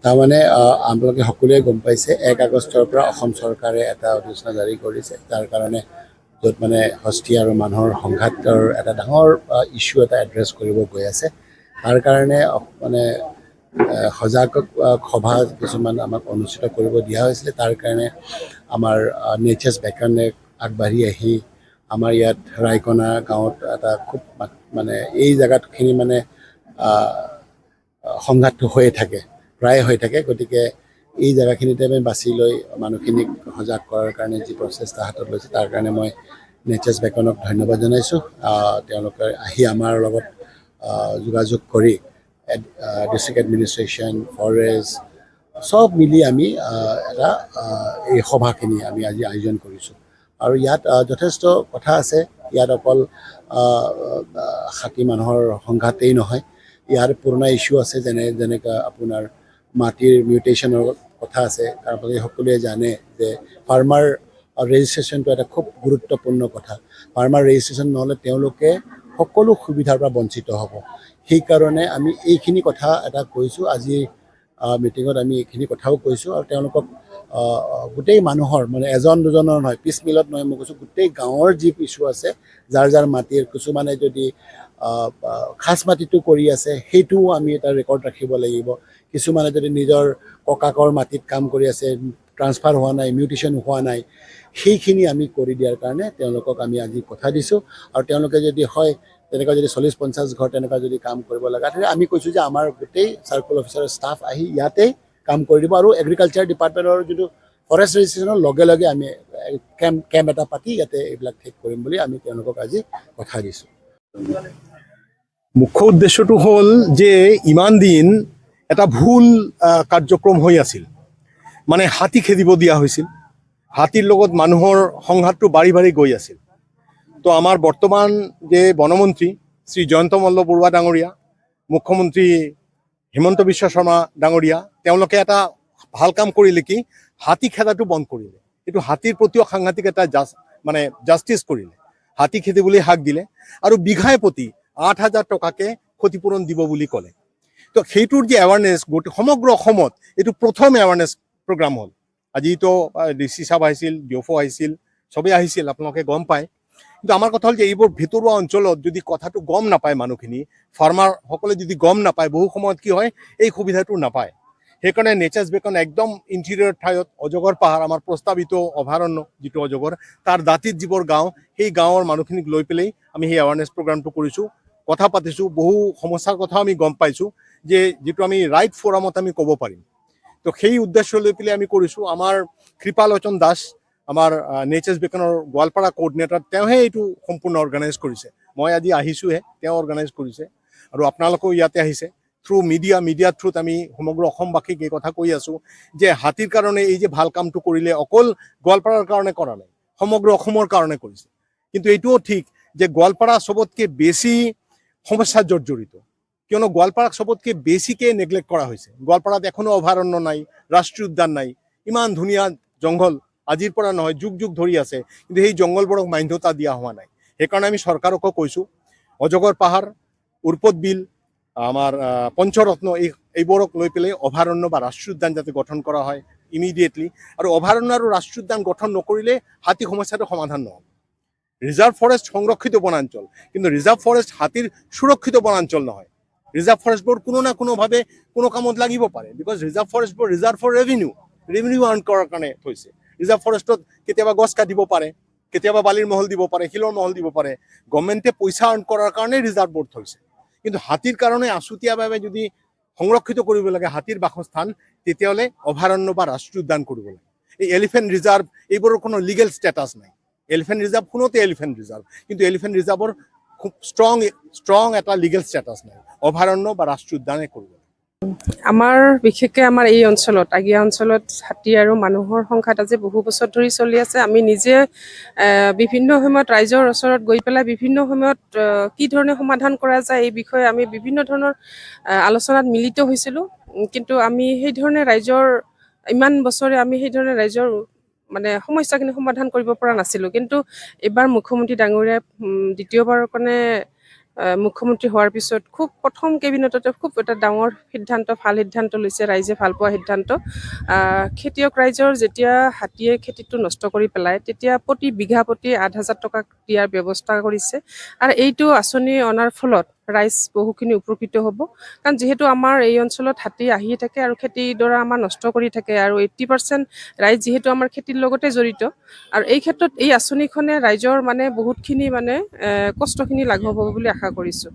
তাৰমানে আপোনালোকে সকলোৱে গম পাইছে 1 আগষ্টৰ পৰা অসম চৰকাৰে এটা অধিসূচনা জাৰি কৰিছে, যাৰ কাৰণে য'ত মানে হস্তি আৰু মানুহৰ সংঘাতৰ এটা ডাঙৰ ইছ্যু এটা এড্ৰেছ কৰিব গৈ আছে। তাৰ কাৰণে মানে সজাগ সভা কিছুমান আমাক অনুষ্ঠিত কৰিব দিয়া হৈছিলে। তাৰ কাৰণে আমাৰ নেচাৰ্ছ বেকনে আগবাঢ়ি আহি আমাৰ ইয়াত ৰায়কনা গাঁৱত এটা খুব মানে এই জেগাখিনি মানে সংঘাতটো হৈয়ে থাকে, প্ৰায় হৈ থাকে। গতিকে এই জেগাখিনিতে আমি বাছি লৈ মানুহখিনিক সজাগ কৰাৰ কাৰণে যি প্ৰচেষ্টা হাতত লৈছে, তাৰ কাৰণে মই নেচাৰ্ছ বেকনক ধন্যবাদ জনাইছোঁ। তেওঁলোকে আহি আমাৰ লগত যোগাযোগ কৰি ডিষ্ট্ৰিক্ট এডমিনিষ্ট্ৰেশ্যন, ফৰেষ্ট চব মিলি আমি এটা এই সভাখিনি আমি আজি আয়োজন কৰিছোঁ। আৰু ইয়াত যথেষ্ট কথা আছে। ইয়াত অকল খাতি মানুহৰ সংঘাতেই নহয়, ইয়াৰ পুৰণা ইছ্যু আছে, যেনেকৈ আপোনাৰ মাটিৰ মিউটেশ্যনৰ কথা আছে। আপোনালোকে সকলোৱে জানে যে ফাৰ্মাৰ ৰেজিষ্ট্ৰেশ্যনটো এটা খুব গুৰুত্বপূৰ্ণ কথা। ফাৰ্মাৰ ৰেজিষ্ট্ৰেশ্যন নহ'লে তেওঁলোকে সকলো সুবিধাৰ পৰা বঞ্চিত হ'ব। সেইকাৰণে আমি এইখিনি কথা এটা কৈছোঁ আজি মিটিঙত, আমি এইখিনি কথাও কৈছোঁ। আৰু তেওঁলোকক গোটেই মানুহৰ মানে এজন দুজনৰ নহয়, পিছ মিলত নহয়, মই কৈছোঁ গোটেই গাঁৱৰ যি ইছ্যু আছে, যাৰ যাৰ মাটিৰ কিছুমানে যদি খাচ মাটিটো কৰি আছে, সেইটোও আমি এটা ৰেকৰ্ড ৰাখিব লাগিব। কিছুমানে যদি নিজৰ ককাকৰ মাটিত কাম কৰি আছে, ট্ৰান্সফাৰ হোৱা নাই, মিউটেশ্যন হোৱা নাই, সেইখিনি আমি কৰি দিয়াৰ কাৰণে তেওঁলোকক আমি আজি কথা দিছোঁ। আৰু তেওঁলোকে যদি হয় তেনেকুৱা যদি 40-50 ঘৰ তেনেকুৱা যদি কাম কৰিব লগা, তেতিয়া আমি কৈছোঁ যে আমাৰ গোটেই চাৰ্কল অফিচাৰৰ ষ্টাফ আহি ইয়াতেই কাম কৰি দিব। আৰু এগ্ৰিকালচাৰ ডিপাৰ্টমেণ্টৰ যিটো ফৰেষ্ট ৰেজিষ্ট্ৰেশ্যনৰ লগে লগে আমি কেম্প এটা পাতি ইয়াতে এইবিলাক ঠিক কৰিম বুলি আমি তেওঁলোকক আজি কথা দিছোঁ। মুখ্য উদ্দেশ্যটো হ'ল যে ইমান দিন এটা ভুল কাৰ্যক্ৰম হৈ আছিল, মানে হাতী খেদিব দিয়া হৈছিল, হাতীৰ লগত মানুহৰ সংঘাতটো বাঢ়ি বাঢ়ি গৈ আছিল। তো আমাৰ বৰ্তমান যে বনমন্ত্ৰী শ্ৰী জয়ন্ত মল্ল বৰুৱা ডাঙৰীয়া, মুখ্যমন্ত্ৰী হিমন্ত বিশ্ব শৰ্মা ডাঙৰীয়া, তেওঁলোকে এটা ভাল কাম কৰিলে কি, হাতী খেদাটো বন্ধ কৰিলে। এইটো হাতীৰ প্ৰতিও সাংঘাতিক এটা মানে জাষ্টিছ কৰিলে। হাতী খেদিবলৈ হাক দিলে আৰু বিঘাই প্ৰতি 8,000 টকাকে ক্ষতিপূৰণ দিব বুলি ক'লে। তো সেইটোৰ যে এৱাৰনেছ গোটেই সমগ্ৰ অসমত এইটো প্ৰথম এৱাৰনেছ প্ৰগ্ৰাম হ'ল। আজিতো DC সাহেব আহিছিল, ডিঅফ আহিছিল, চবেই আহিছিল, আপোনালোকে গম পায়। কিন্তু আমাৰ কথা হ'ল যে এইবোৰ ভিতৰুৱা অঞ্চলত যদি কথাটো গম নাপায় মানুহখিনি, ফাৰ্মাৰসকলে যদি গম নাপায়, বহু সময়ত কি হয় এই সুবিধাটো নাপায়। সেইকাৰণে নেচাৰ্ছ বেকন একদম ইণ্টেৰিয়ৰ ঠাইত অজগৰ পাহাৰ, আমাৰ প্ৰস্তাৱিত অভয়াৰণ্য যিটো অজগৰ, তাৰ দাঁতিত যিবোৰ গাঁও, সেই গাঁৱৰ মানুহখিনিক লৈ পেলাই আমি সেই এৱাৰনেছ প্ৰগ্ৰামটো কৰিছোঁ, কথা পাতিছোঁ, বহু সমস্যাৰ কথা আমি গম পাইছোঁ, যে যিটো আমি ৰাইট ফোৰামত আমি ক'ব পাৰিম। তো সেই উদ্দেশ্য লৈ পেলাই আমি কৰিছোঁ। আমাৰ কৃপালোচন দাস, আমাৰ নেচাৰ্ছ বেকনৰ গোৱালপাৰা কোঅৰ্ডিনেটৰ, তেওঁহে এইটো সম্পূৰ্ণ অৰ্গেনাইজ কৰিছে। মই আজি আহিছোঁহে, তেওঁ অৰ্গেনাইজ কৰিছে। আৰু আপোনালোকেও ইয়াতে আহিছে। থ্ৰু মিডিয়াৰ থ্ৰুত আমি সমগ্ৰ অসমবাসীক এই কথা কৈ আছোঁ যে হাতীৰ কাৰণে এই যে ভাল কামটো কৰিলে, অকল গোৱালপাৰাৰ কাৰণে কৰা নাই, সমগ্ৰ অসমৰ কাৰণে কৰিছে। কিন্তু এইটোও ঠিক যে গোৱালপাৰা চবতকৈ বেছি সমস্যাত জৰ্জৰিত, কিয়নো গোৱালপাৰাক চবতকৈ বেছিকৈ নেগলেক্ট কৰা হৈছে। গোৱালপাৰাত এখনো অভয়াৰণ্য নাই, ৰাষ্ট্ৰীয় উদ্যান নাই। ইমান ধুনীয়া জংঘল আজিৰ পৰা নহয়, যুগ যুগ ধৰি আছে, কিন্তু সেই জংঘলবোৰক মান্যতা দিয়া হোৱা নাই। সেইকাৰণে আমি চৰকাৰকো কৈছোঁ, অজগৰ পাহাৰ, উৰ্পদ বিল, আমাৰ পঞ্চৰত্ন, এইবোৰক লৈ পেলাই অভয়াৰণ্য বা ৰাষ্ট্ৰীয় উদ্যান যাতে গঠন কৰা হয় ইমিডিয়েটলি। আৰু অভয়াৰণ্য আৰু ৰাষ্ট্ৰীয় উদ্যান গঠন নকৰিলে হাতী সমস্যাটো সমাধান নহ'ব। ৰিজাৰ্ভ ফৰেষ্ট সংৰক্ষিত বনাঞ্চল, কিন্তু ৰিজাৰ্ভ ফৰেষ্ট হাতীৰ সুৰক্ষিত বনাঞ্চল নহয়। ৰিজাৰ্ভ ফৰেষ্টবোৰ কোনো না কোনোভাৱে কোনো কামত লাগিব পাৰে, বিকজ ৰিজাৰ্ভ ফৰেষ্টবোৰ ৰিজাৰ্ভ ফৰ ৰেভিনিউ আৰ্ণ কৰাৰ কাৰণে থৈছে। ৰিজাৰ্ভ ফৰেষ্টত কেতিয়াবা গছ কাটিব পাৰে, কেতিয়াবা বালিৰ মহল দিব পাৰে, শিলৰ মহল দিব পাৰে। গভৰ্ণমেণ্টে পইচা আৰ্ণ কৰাৰ কাৰণে ৰিজাৰ্ভবোৰ থৈছে। কিন্তু হাতীৰ কাৰণে আছুতীয়াভাৱে যদি সংৰক্ষিত কৰিব লাগে হাতীৰ বাসস্থান, তেতিয়াহ'লে অভয়াৰণ্য বা ৰাষ্ট্ৰীয় উদ্যান কৰিব লাগে। এই এলিফেণ্ট ৰিজাৰ্ভ, এইবোৰৰ কোনো লিগেল ষ্টেটাছ নাই। এলিফেণ্ট ৰিজাৰ্ভ শুনোতে এলিফেণ্ট ৰিজাৰ্ভ, কিন্তু এলিফেণ্ট ৰিজাৰ্ভৰ খুব ষ্ট্ৰং এটা লিগেল ষ্টেটাছ নাই। অভয়াৰণ্য বা ৰাষ্ট্ৰীয় উদ্যানে কৰিব লাগে। আমাৰ বিশেষকৈ আমাৰ এই অঞ্চলত, আগিয়া অঞ্চলত হাতী আৰু মানুহৰ সংঘাত আজি বহু বছৰ ধৰি চলি আছে। আমি নিজে বিভিন্ন সময়ত ৰাইজৰ ওচৰত গৈ পেলাই বিভিন্ন সময়ত কি ধৰণে সমাধান কৰা যায় এই বিষয়ে আমি বিভিন্ন ধৰণৰ আলোচনাত মিলিত হৈছিলোঁ। কিন্তু আমি সেই ধৰণে ৰাইজৰ ইমান বছৰে আমি সেই ধৰণে ৰাইজৰ মানে সমস্যাখিনি সমাধান কৰিব পৰা নাছিলোঁ। কিন্তু এইবাৰ মুখ্যমন্ত্ৰী ডাঙৰীয়াই দ্বিতীয়বাৰৰ কাৰণে মুখ্যমন্ত্ৰী হোৱাৰ পিছত খুব প্ৰথম কেবিনেটতে খুব এটা ডাঙৰ সিদ্ধান্ত, ভাল সিদ্ধান্ত লৈছে, ৰাইজে ভাল পোৱা সিদ্ধান্ত। খেতিয়ক ৰাইজৰ যেতিয়া হাতীয়ে খেতিটো নষ্ট কৰি পেলায়, তেতিয়া প্ৰতি বিঘা প্ৰতি 8,000 টকা দিয়াৰ ব্যৱস্থা কৰিছে। আৰু এইটো আঁচনি অনাৰ ফলত ৰাইজ বহুখিনি উপকৃত হ'ব। কাৰণ যিহেতু আমাৰ এই অঞ্চলত হাতী আহিয়ে থাকে আৰু খেতিডৰা আমাৰ নষ্ট কৰি থাকে, আৰু 80% ৰাইজ যিহেতু আমাৰ খেতিৰ লগতে জড়িত, আৰু এই ক্ষেত্ৰত এই আঁচনিখনে ৰাইজৰ মানে বহুতখিনি মানে কষ্টখিনি লাঘৱ হ'ব বুলি আশা কৰিছোঁ।